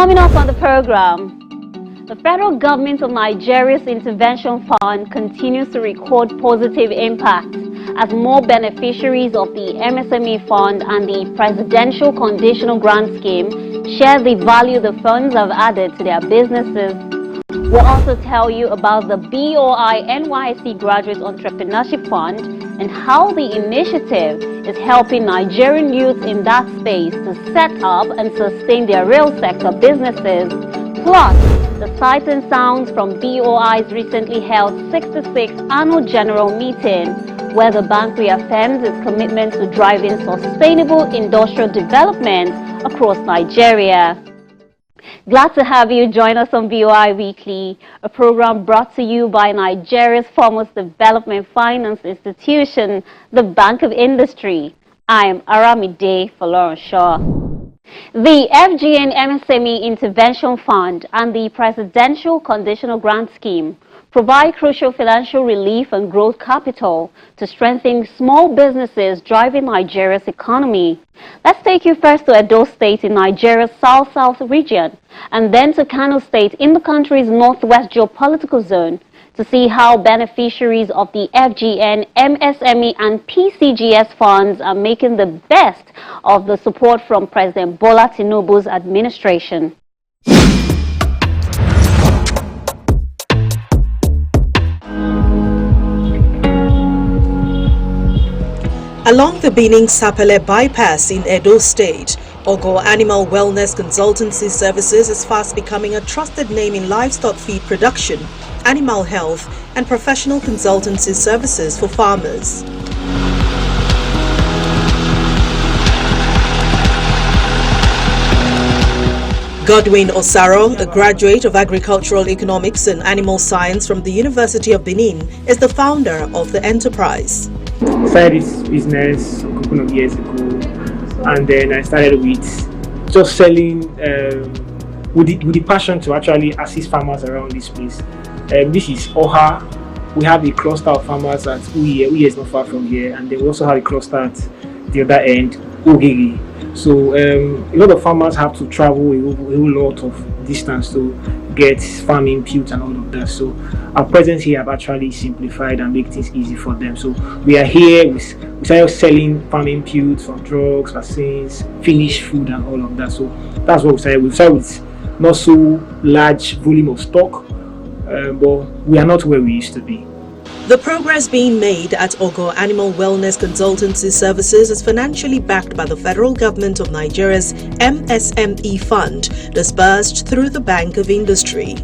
Coming up on the program, the federal government of Nigeria's intervention fund continues to record positive impact as more beneficiaries of the MSME fund and the presidential conditional grant scheme share the value the funds have added to their businesses. We'll also tell you about the BOI NYSC Graduate Entrepreneurship Fund and how the initiative is helping Nigerian youths in that space to set up and sustain their real sector businesses. Plus, the sights and sounds from BOI's recently held 66th Annual General Meeting, where the bank reaffirms its commitment to driving sustainable industrial development across Nigeria. Glad to have you join us on BOI Weekly, a program brought to you by Nigeria's foremost development finance institution, the Bank of Industry. I am Aramide Folorunshaw. The FGN MSME Intervention Fund and the Presidential Conditional Grant Scheme provide crucial financial relief and growth capital to strengthen small businesses driving Nigeria's economy. Let's take you first to Edo State in Nigeria's South-South region and then to Kano State in the country's northwest geopolitical zone to see how beneficiaries of the FGN, MSME and PCGS funds are making the best of the support from President Bola Tinubu's administration. Along the Benin-Sapele bypass in Edo State, Ogo Animal Wellness Consultancy Services is fast becoming a trusted name in livestock feed production, animal health, and professional consultancy services for farmers. Godwin Osaro, a graduate of Agricultural Economics and Animal Science from the University of Benin, is the founder of the enterprise. I started this business a couple of years ago, and then I started with just selling with the passion to actually assist farmers around this place. This is Oha. We have a cluster of farmers at Uye. Uye is not far from here, and then we also have a cluster at the other end, Ogiri. So a lot of farmers have to travel a whole lot of distance to get farm inputs and all of that. So our presence here have actually simplified and make things easy for them. So we are here, we started selling farm inputs for drugs, vaccines, finished food and all of that. So that's what we started. We started with not so large volume of stock, but we are not where we used to be. The progress being made at Ogo Animal Wellness Consultancy Services is financially backed by the federal government of Nigeria's MSME fund, disbursed through the Bank of Industry.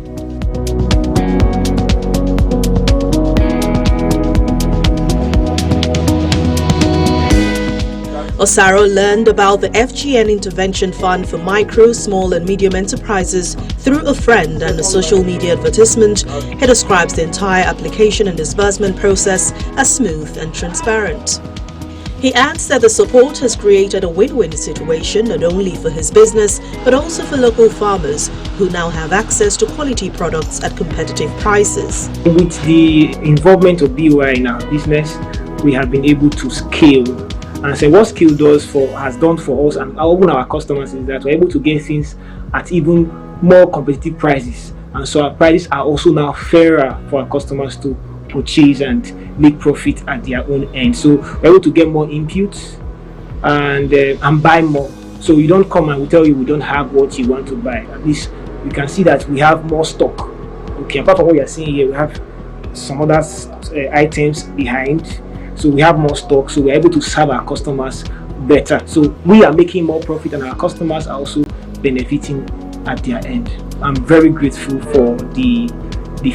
Osaro learned about the FGN Intervention Fund for Micro, Small and Medium Enterprises through a friend and a social media advertisement. He describes the entire application and disbursement process as smooth and transparent. He adds that the support has created a win-win situation not only for his business but also for local farmers who now have access to quality products at competitive prices. With the involvement of BOI in our business, we have been able to scale. And so what scale has done for us and even our customers is that we're able to get things at even more competitive prices. And so our prices are also now fairer for our customers to purchase and make profit at their own end. So we're able to get more inputs and buy more. So you don't come and we tell you we don't have what you want to buy. At least you can see that we have more stock. Okay, apart from what you're seeing here, we have some other items behind. So we have more stock, so we're able to serve our customers better. So we are making more profit and our customers are also benefiting at their end. I'm very grateful for the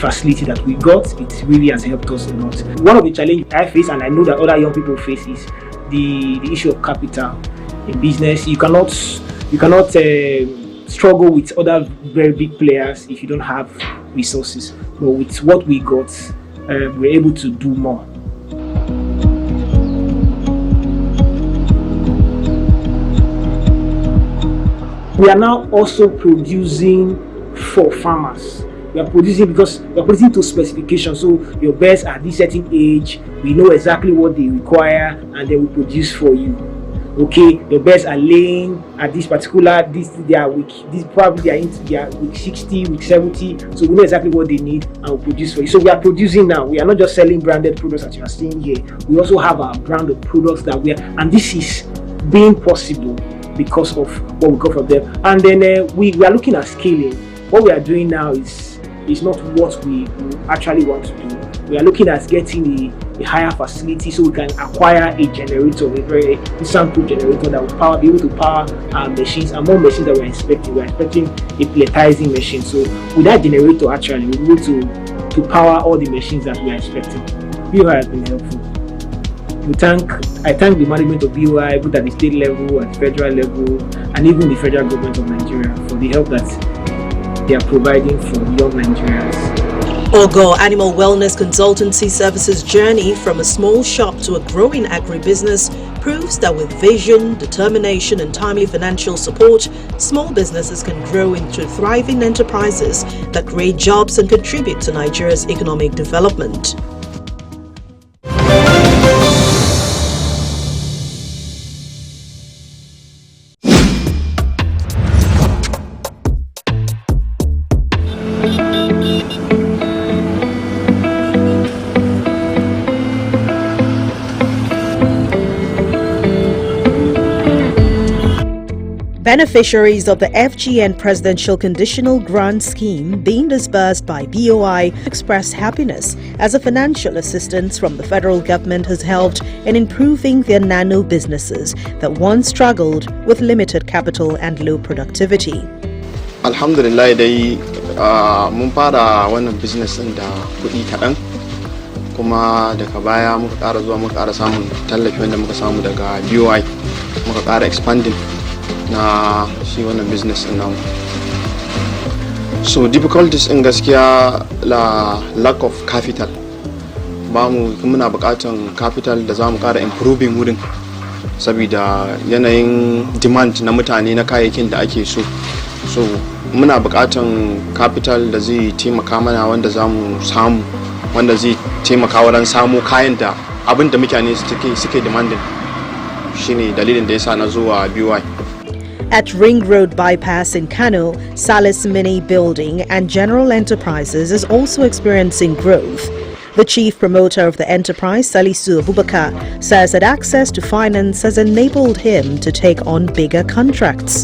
facility that we got. It really has helped us a lot. One of the challenges I face, and I know that other young people face, is the issue of capital in business. You cannot struggle with other very big players if you don't have resources. But with what we got, we're able to do more. We are now also producing for farmers. We are producing because we are producing to specifications. So your birds at this certain age, we know exactly what they require, and they will produce for you. okay, the birds are laying at this particular, they are week, this probably they are week 60, week 70, so we know exactly what they need and we produce for you. So we are producing now. We are not just selling branded products that you are seeing here. We also have our brand of products that we are, and this is being possible because of what we got from them. And then we are looking at scaling. What we are doing now is not what we actually want to do. We are looking at getting a higher facility so we can acquire a generator, a very sample generator that will be able to power our machines and more machines that we're expecting. We're expecting a pelletizing machine. So with that generator, actually, we're able to power all the machines that we are expecting. BOI has been helpful. I thank the management of BOI, both at the state level, at the federal level, and even the federal government of Nigeria for the help that they are providing for young Nigerians. Ogo Animal Wellness Consultancy Services' journey from a small shop to a growing agribusiness proves that with vision, determination and timely financial support, small businesses can grow into thriving enterprises that create jobs and contribute to Nigeria's economic development. Beneficiaries of the FGN Presidential Conditional Grant Scheme being disbursed by BOI expressed happiness as a financial assistance from the federal government has helped in improving their nano businesses that once struggled with limited capital and low productivity. Alhamdulillah dai mun fara wannan business din da kuɗi kaɗan kuma daga baya muka ƙara zuwa muka ƙara samun tallafi wanda muka samu daga BOI muka ƙara expanding na shi wannan business din namu. So difficulties in gaskiya lack of capital. Muna buƙatan capital da zamu ƙara improving wurin saboda yanayin demand na mutane na kayayyakin da ake so. So muna buƙatan capital da zai taimaka mana wanda zamu samu wanda zai taimaka wurin samu kayan da abin da mutane suke demanding. Shine dalilin da yasa na zuwa BOI. At Ring Road Bypass in Kano, Salis Mini Building and General Enterprises is also experiencing growth. The chief promoter of the enterprise, Salisu Abubakar, says that access to finance has enabled him to take on bigger contracts.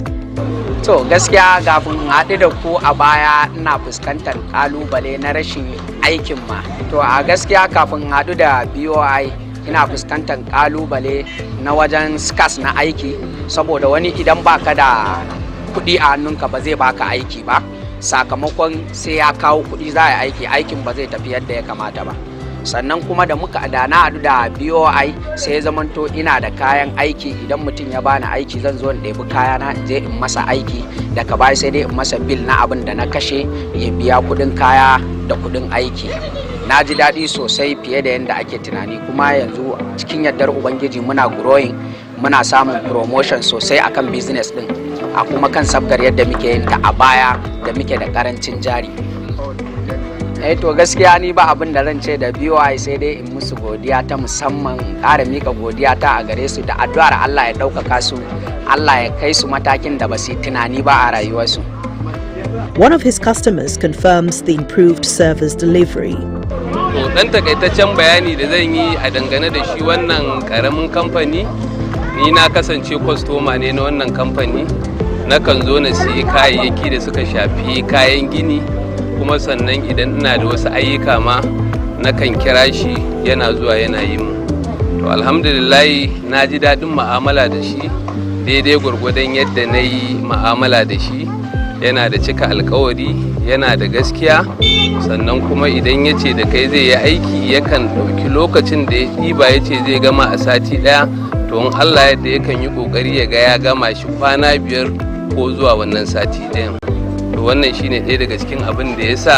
So gaskiya kafin haɗu da ku a baya ina fuskantar kalubale na rashin aikin ma. To a gaskiya kafin haɗu da BOI ina fuskantar kalubale na wajen skas na aiki saboda wani idan baka da kuɗi a hannunka ba zai baka aiki ba sakamakon sai ya kawo kuɗi za a yi aikin ba zai tafi yadda ya kamata ba. Sannan kuma da na haɗu da BOI sai ya zamanto ina da kayan aiki idan mutum ya bani aiki zan zo in ɗebi kayana in je in masa aiki daga baya sai dai in masa bil na abin da na kashe ya biya kuɗin kaya da kuɗin aiki. Na ji daɗi sosai fiye da yadda ake tunani kuma yanzu cikin yardar Ubangiji muna growing muna samun promotion sosai akan business din a kuma kan sabgar yadda muke yin ta a baya da muke da karancin jari. To gaskiya ni ba abin da zan ce da BOI sai dai in musu godiya ta musamman ƙara mika godiya ta a gare su da addu'ar Allah ya ɗaukaka su Allah ya kai su matakin da ba su tunani ba a rayuwarsu. One of his customers confirms the improved service delivery. To dan takaitaccen bayani da zan yi a dangane da shi wannan karamin kamfani, ni na kasance kwastoma ne na wannan kamfani, nakan zo na siya kayayyaki da suka shafi kayan gini kuma sannan idan ina da wasu ayyuka ma nakan kira shi yana zuwa yana yi mu. To alhamdulillah na ji daɗin mu'amala da shi daidai gwargwadon yadda na yi mu'amala da shi. Yana da cika alkawari, yana da gaskiya, sannan kuma idan ya ce da kai zai yi aiki yakan ɗauki lokacin da ya ɗiba ya ce zai gama a sati ɗaya, to in Allah yadda yakan yi ƙoƙari ya ga ya gama shi kwana 5 ko zuwa wannan sati ɗayan. To wannan shine ɗaya daga cikin abin da ya sa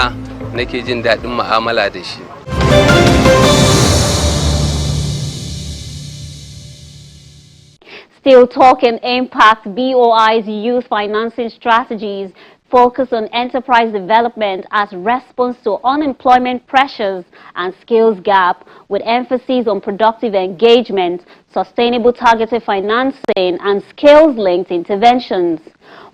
nake jin daɗin mu'amala da shi. Still talking impact BOI's youth financing strategies focus on enterprise development as response to unemployment pressures and skills gap, with emphasis on productive engagement, sustainable targeted financing, and skills-linked interventions.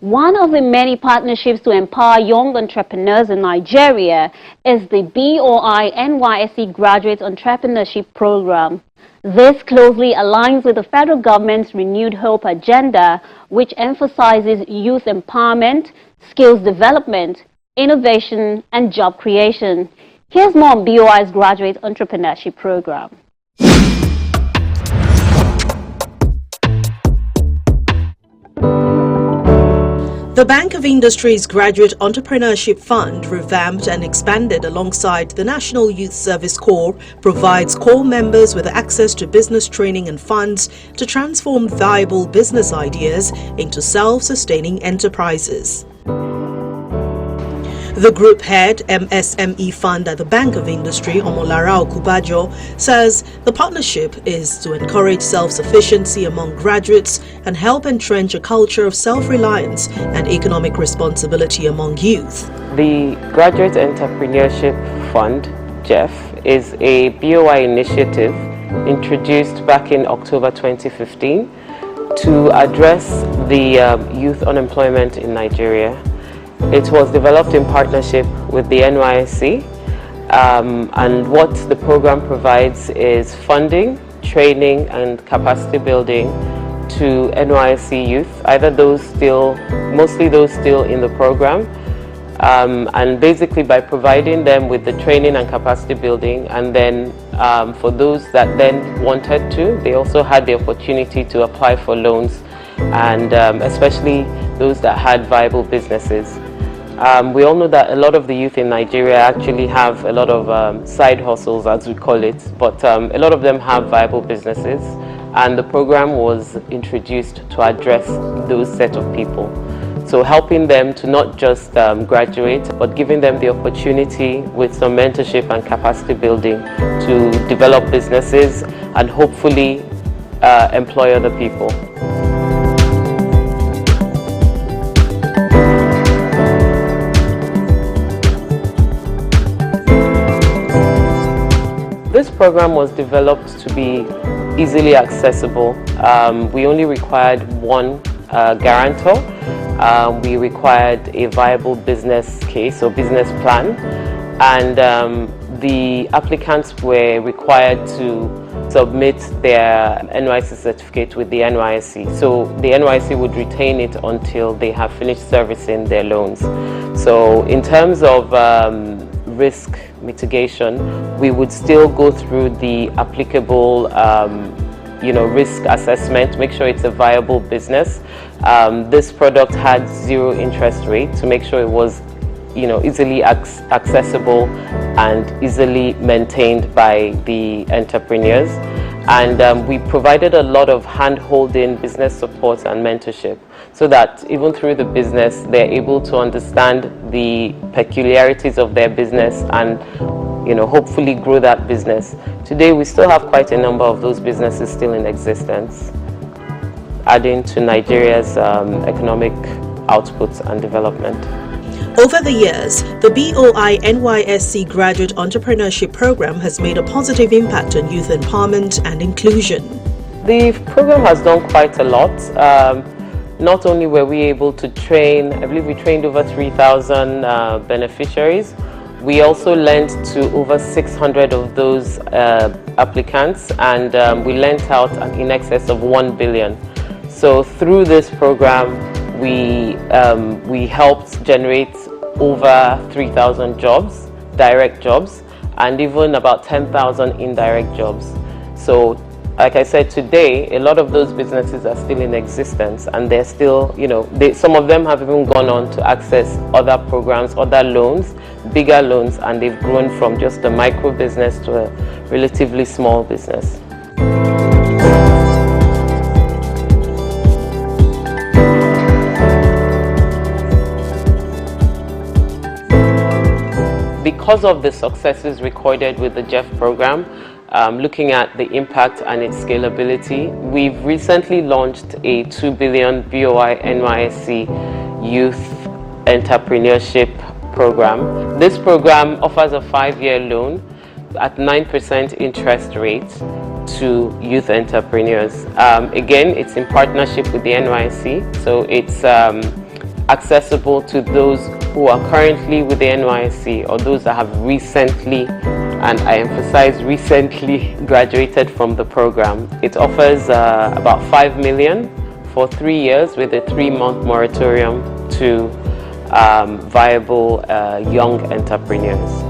One of the many partnerships to empower young entrepreneurs in Nigeria is the BOI NYSC Graduate Entrepreneurship Program. This closely aligns with the federal government's Renewed Hope agenda, which emphasizes youth empowerment, skills development, innovation, and job creation. Here's more on BOI's Graduate Entrepreneurship Program. The Bank of Industry's Graduate Entrepreneurship Fund, revamped and expanded alongside the National Youth Service Corps, provides core members with access to business training and funds to transform viable business ideas into self-sustaining enterprises. The group head, MSME Fund at the Bank of Industry, Omolara Okubajo, says the partnership is to encourage self-sufficiency among graduates and help entrench a culture of self-reliance and economic responsibility among youth. The Graduate Entrepreneurship Fund, GEF, is a BOI initiative introduced back in October 2015 to address the youth unemployment in Nigeria. It was developed in partnership with the NYSC, and what the program provides is funding, training, and capacity building to NYSC youth, either mostly those still in the program, and basically by providing them with the training and capacity building, and then for those that then wanted to, they also had the opportunity to apply for loans, and especially those that had viable businesses. We all know that a lot of the youth in Nigeria actually have a lot of side hustles, as we call it, but a lot of them have viable businesses, and the program was introduced to address those set of people. So helping them to not just graduate, but giving them the opportunity with some mentorship and capacity building to develop businesses and hopefully employ other people. This program was developed to be easily accessible. We only required one guarantor. We required a viable business case or business plan, and the applicants were required to submit their NYSC certificate with the NYSC. So the NYSC would retain it until they have finished servicing their loans. So in terms of risk mitigation, we would still go through the applicable risk assessment, make sure it's a viable business. This product had 0 interest rate to make sure it was easily accessible and easily maintained by the entrepreneurs. And we provided a lot of hand-holding, business support and mentorship, so that even through the business, they're able to understand the peculiarities of their business and hopefully grow that business. Today, we still have quite a number of those businesses still in existence, adding to Nigeria's economic outputs and development. Over the years, the BOI NYSC Graduate Entrepreneurship Program has made a positive impact on youth empowerment and inclusion. The program has done quite a lot. Not only were we able to train, I believe we trained over 3,000 beneficiaries, we also lent to over 600 of those applicants, and we lent out in excess of 1 billion. So through this program, we helped generate over 3,000 jobs, direct jobs, and even about 10,000 indirect jobs. So like I said, today, a lot of those businesses are still in existence, and they're still, some of them have even gone on to access other programs, other loans, bigger loans, and they've grown from just a micro business to a relatively small business. Because of the successes recorded with the GEF program, looking at the impact and its scalability, we've recently launched a 2 billion BOI NYSC youth entrepreneurship program. This program offers a 5-year loan at 9% interest rate to youth entrepreneurs. Again, it's in partnership with the NYSC, so it's accessible to those who are currently with the NYSC or those that have recently, and I emphasize recently, graduated from the program. It offers about 5 million for 3 years with a 3-month moratorium to viable young entrepreneurs.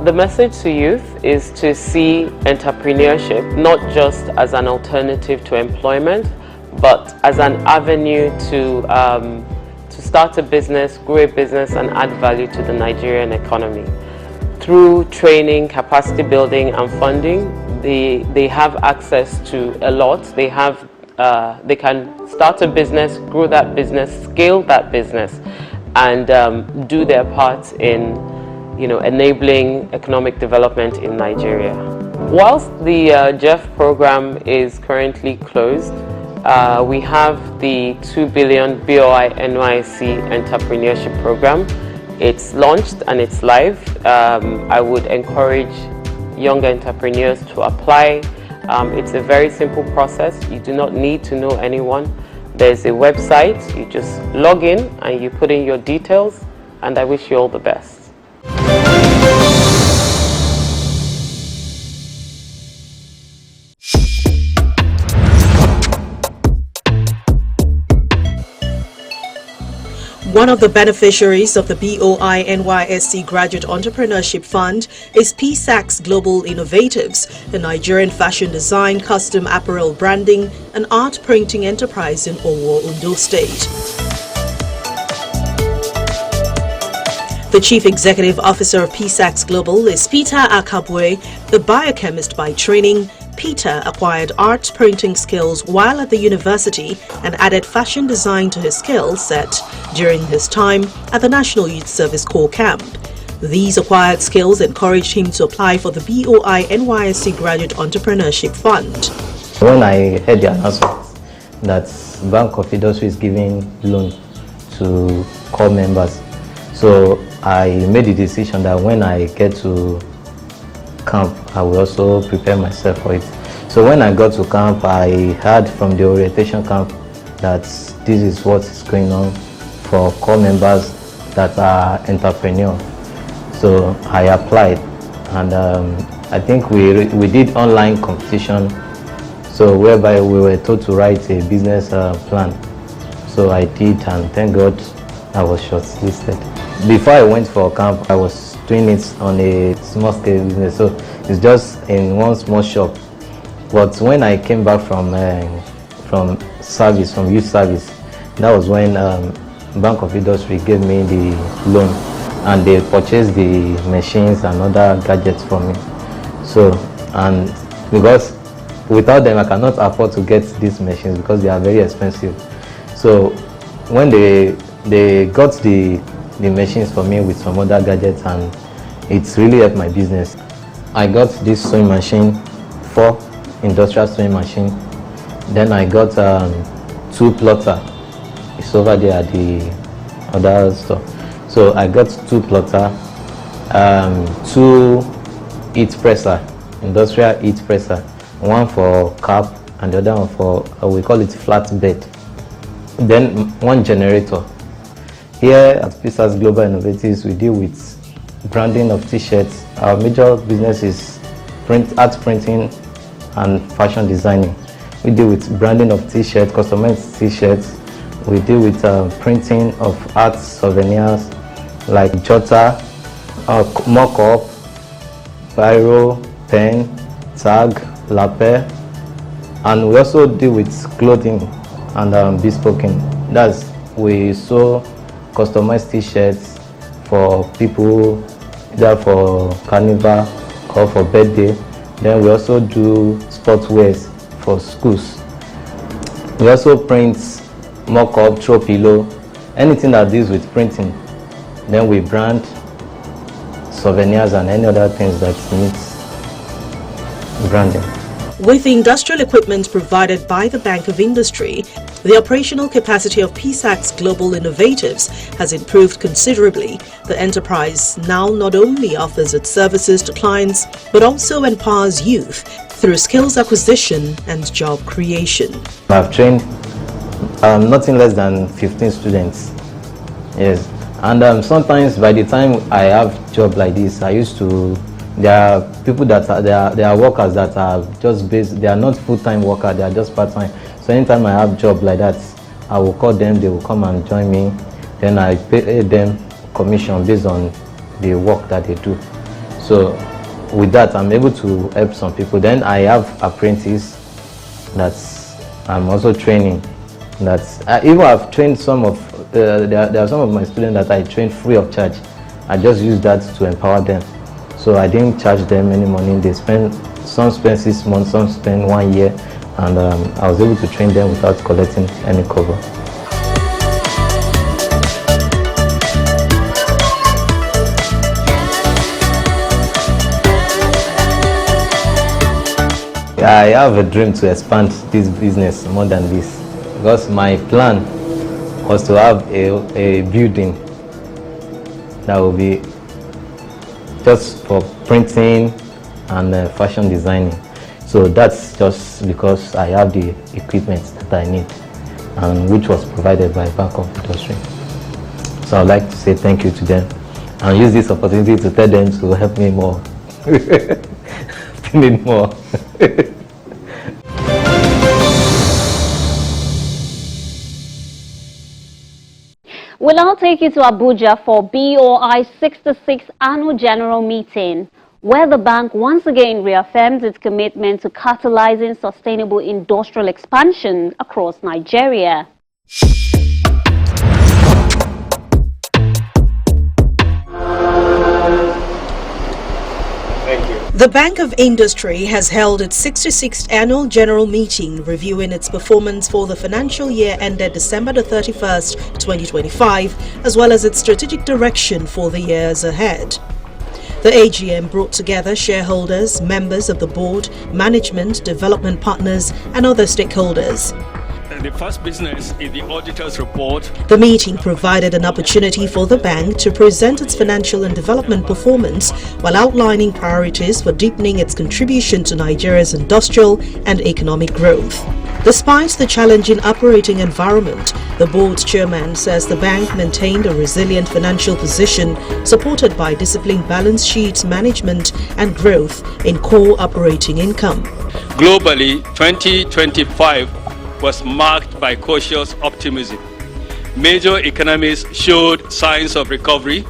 The message to youth is to see entrepreneurship not just as an alternative to employment, but as an avenue to start a business, grow a business, and add value to the Nigerian economy. Through training, capacity building, and funding, they have access to a lot. They can start a business, grow that business, scale that business, and do their part in enabling economic development in Nigeria. Whilst the JEF program is currently closed, we have the 2 billion BOI NYSC entrepreneurship program. It's launched and it's live. I would encourage young entrepreneurs to apply. It's a very simple process. You do not need to know anyone. There's a website. You just log in and you put in your details, and I wish you all the best. One of the beneficiaries of the BOI NYSC Graduate Entrepreneurship Fund is PSAC's Global Innovatives, a Nigerian fashion design, custom apparel branding, and art printing enterprise in Owo, Ondo State. The Chief Executive Officer of PSAC's Global is Peter Akabwe, a biochemist by training. Peter acquired art printing skills while at the university and added fashion design to his skill set during his time at the National Youth Service Corps camp. These acquired skills encouraged him to apply for the BOI NYSC Graduate Entrepreneurship Fund. When I heard the announcement that Bank of Industry is giving loan to corps members, so I made the decision that when I get to camp, I will also prepare myself for it. So when I got to camp, I heard from the orientation camp that this is what is going on for corps members that are entrepreneurs. So I applied, and I think we did online competition, so whereby we were told to write a business plan. So I did, and thank God I was shortlisted. Before I went for camp, I was doing it on a small scale business, so it's just in one small shop. But when I came back from service, from youth service, that was when Bank of Industry gave me the loan, and they purchased the machines and other gadgets for me. So, and because without them I cannot afford to get these machines because they are very expensive. So when they got the machines for me with some other gadgets, and it's really helped my business. I got this sewing machine, 4 industrial sewing machine. Then I got 2 plotter. It's over there at the other store. So I got 2 plotter, 2 heat presser, industrial heat presser, one for cap and the other one for we call it flatbed. Then 1 generator. Here at PSAC's Global Innovatives, we deal with branding of t-shirts. Our major business is art printing and fashion designing. We deal with branding of t-shirts, customized t-shirts. We deal with printing of art souvenirs like jotter, mock-up, biro, pen, tag, lapel, and we also deal with clothing and bespoken. That's we sew customized t-shirts for people, either for carnival or for birthday. Then we also do sportswears for schools. We also print mock-up, throw pillow, anything that deals with printing. Then we brand souvenirs and any other things that needs branding. With the industrial equipment provided by the Bank of Industry, the operational capacity of PSAC's global innovatives has improved considerably. The enterprise now not only offers its services to clients, but also empowers youth through skills acquisition and job creation. I've trained nothing less than 15 students. Yes, and sometimes by the time I have job like this, there are people that there are workers that are just based, they are not full-time workers, they are just part-time. So anytime I have job like that, I will call them, they will come and join me. Then I pay them commission based on the work that they do. So with that, I'm able to help some people. Then I have apprentices that I'm also training. Even I've trained some of there are some of my students that I train free of charge. I just use that to empower them. So I didn't charge them any money. Some spend 6 months, some spend 1 year, and I was able to train them without collecting any cover. I have a dream to expand this business more than this, because my plan was to have a building that will be just for printing and fashion designing. So that's just because I have the equipment that I need, and which was provided by Bank of Industry. So I'd like to say thank you to them and use this opportunity to tell them to help me more. Need more. We'll now take you to Abuja for BOI 66th Annual General Meeting, where the bank once again reaffirms its commitment to catalyzing sustainable industrial expansion across Nigeria. The Bank of Industry has held its 66th Annual General Meeting, reviewing its performance for the financial year ended December the 31st, 2025, as well as its strategic direction for the years ahead. The AGM brought together shareholders, members of the board, management, development partners, and other stakeholders. The first business is the auditor's report. The meeting provided an opportunity for the bank to present its financial and development performance while outlining priorities for deepening its contribution to Nigeria's industrial and economic growth. Despite the challenging operating environment, the board chairman says the bank maintained a resilient financial position supported by disciplined balance sheet management and growth in core operating income. Globally, 2025 was marked by cautious optimism. Major economies showed signs of recovery,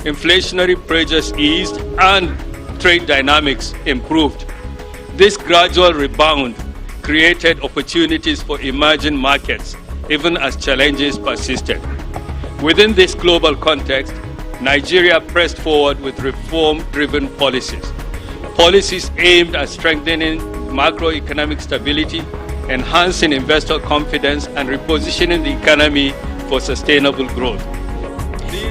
inflationary pressures eased, and trade dynamics improved. This gradual rebound created opportunities for emerging markets, even as challenges persisted. Within this global context, Nigeria pressed forward with reform-driven policies. Policies aimed at strengthening macroeconomic stability, enhancing investor confidence, and repositioning the economy for sustainable growth.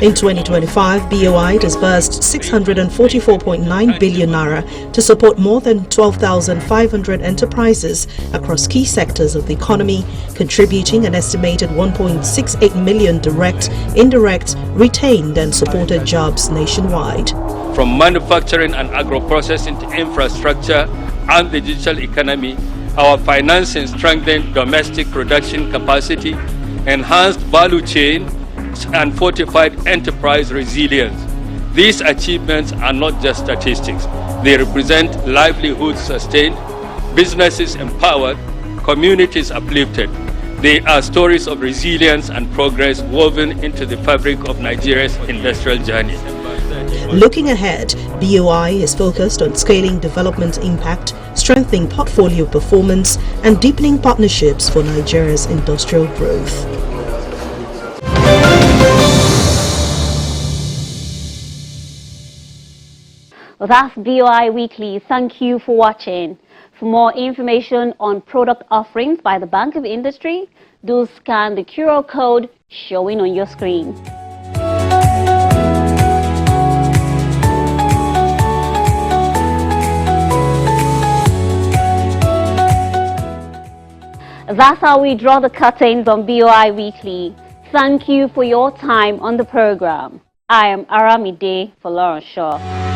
In 2025, BOI disbursed 644.9 billion naira to support more than 12,500 enterprises across key sectors of the economy, contributing an estimated 1.68 million direct, indirect, retained and supported jobs nationwide. From manufacturing and agro-processing to infrastructure and the digital economy, our financing strengthened domestic production capacity, enhanced value chain, and fortified enterprise resilience. These achievements are not just statistics. They represent livelihoods sustained, businesses empowered, communities uplifted. They are stories of resilience and progress woven into the fabric of Nigeria's industrial journey. Looking ahead, BOI is focused on scaling development impact, strengthening portfolio performance, and deepening partnerships for Nigeria's industrial growth. Well, that's BOI Weekly. Thank you for watching. For more information on product offerings by the Bank of Industry, do scan the QR code showing on your screen. That's how we draw the curtains on BOI Weekly. Thank you for your time on the program. I am Aramide for Lauren Shaw.